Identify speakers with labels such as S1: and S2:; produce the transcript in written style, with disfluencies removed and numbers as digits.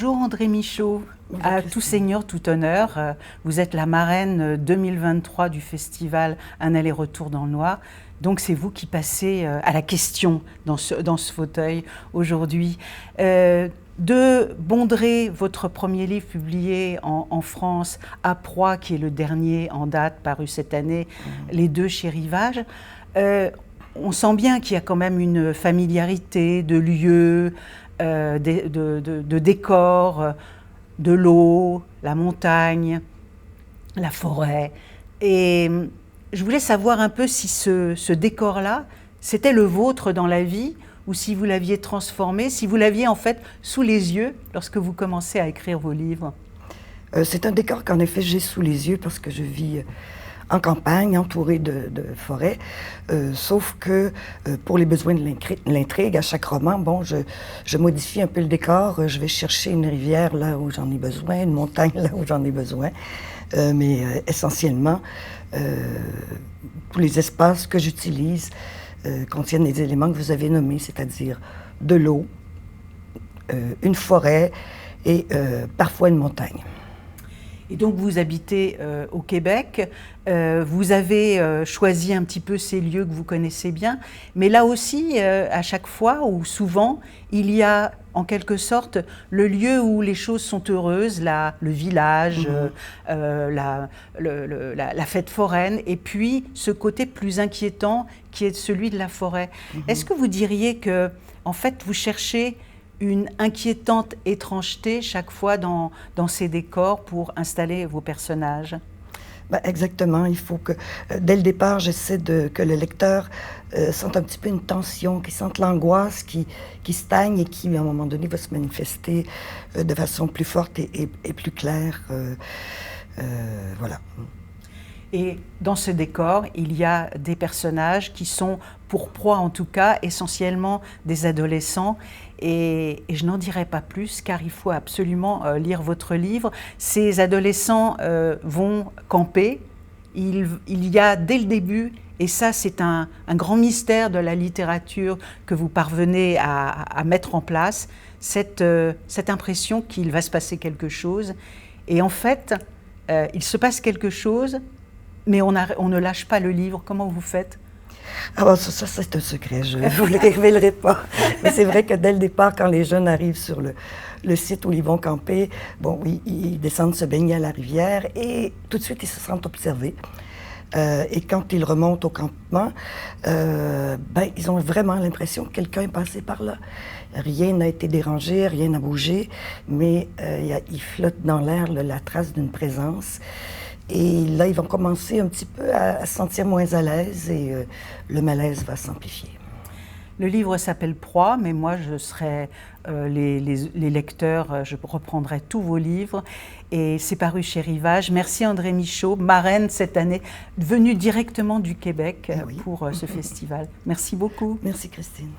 S1: Bonjour André Michaud,
S2: Bonjour,
S1: à
S2: Christine.
S1: tout seigneur, tout honneur. Vous êtes la marraine 2023 du festival Un aller-retour dans le noir. Donc c'est vous qui passez à la question dans ce fauteuil aujourd'hui. De Bondrée, votre premier livre publié en France, À Proie, qui est le dernier en date paru cette année, les deux chez Rivage, on sent bien qu'il y a quand même une familiarité de lieux, de décors, de l'eau, la montagne, la forêt. Et je voulais savoir un peu si ce décor-là, c'était le vôtre dans la vie, ou si vous l'aviez transformé, si vous l'aviez en fait sous les yeux lorsque vous commencez à écrire vos livres.
S2: C'est un décor qu'en effet j'ai sous les yeux parce que je vis en campagne, entourée de forêts, sauf que pour les besoins de l'intrigue, à chaque roman, bon, je modifie un peu le décor, je vais chercher une rivière là où j'en ai besoin, une montagne là où j'en ai besoin, mais essentiellement, tous les espaces que j'utilise contiennent les éléments que vous avez nommés, c'est-à-dire de l'eau, une forêt et parfois une montagne.
S1: Et donc vous habitez au Québec, vous avez choisi un petit peu ces lieux que vous connaissez bien, mais là aussi, à chaque fois ou souvent, il y a en quelque sorte le lieu où les choses sont heureuses, le village, la fête foraine, et puis ce côté plus inquiétant qui est celui de la forêt. Est-ce que vous diriez que, en fait, vous cherchez une inquiétante étrangeté chaque fois dans ces décors pour installer vos personnages?
S2: Ben exactement, il faut que, dès le départ, j'essaie que le lecteur sente un petit peu une tension, qu'il sente l'angoisse qui stagne et qui, à un moment donné, va se manifester de façon plus forte et plus claire. Voilà.
S1: Et dans ce décor, il y a des personnages qui sont, pour proie en tout cas, essentiellement des adolescents. Et je n'en dirai pas plus, car il faut absolument lire votre livre. Ces adolescents vont camper. Il y a dès le début, et ça c'est un grand mystère de la littérature que vous parvenez à mettre en place, cette impression qu'il va se passer quelque chose. Et en fait, il se passe quelque chose, mais on ne lâche pas le livre. Comment vous faites?
S2: Alors ça c'est un secret, je ne vous le révélerai pas. Mais c'est vrai que dès le départ, quand les jeunes arrivent sur le site où ils vont camper, bon, ils descendent se baigner à la rivière et tout de suite ils se sentent observés. Et quand ils remontent au campement, ils ont vraiment l'impression que quelqu'un est passé par là. Rien n'a été dérangé, rien n'a bougé, mais il flotte dans l'air la trace d'une présence. Et là, ils vont commencer un petit peu à se sentir moins à l'aise et le malaise va s'amplifier.
S1: Le livre s'appelle Proie, mais moi, je serai les lecteurs, je reprendrai tous vos livres. Et c'est paru chez Rivage. Merci André Michaud, marraine cette année, venue directement du Québec pour ce festival. Merci beaucoup.
S2: Merci Christine.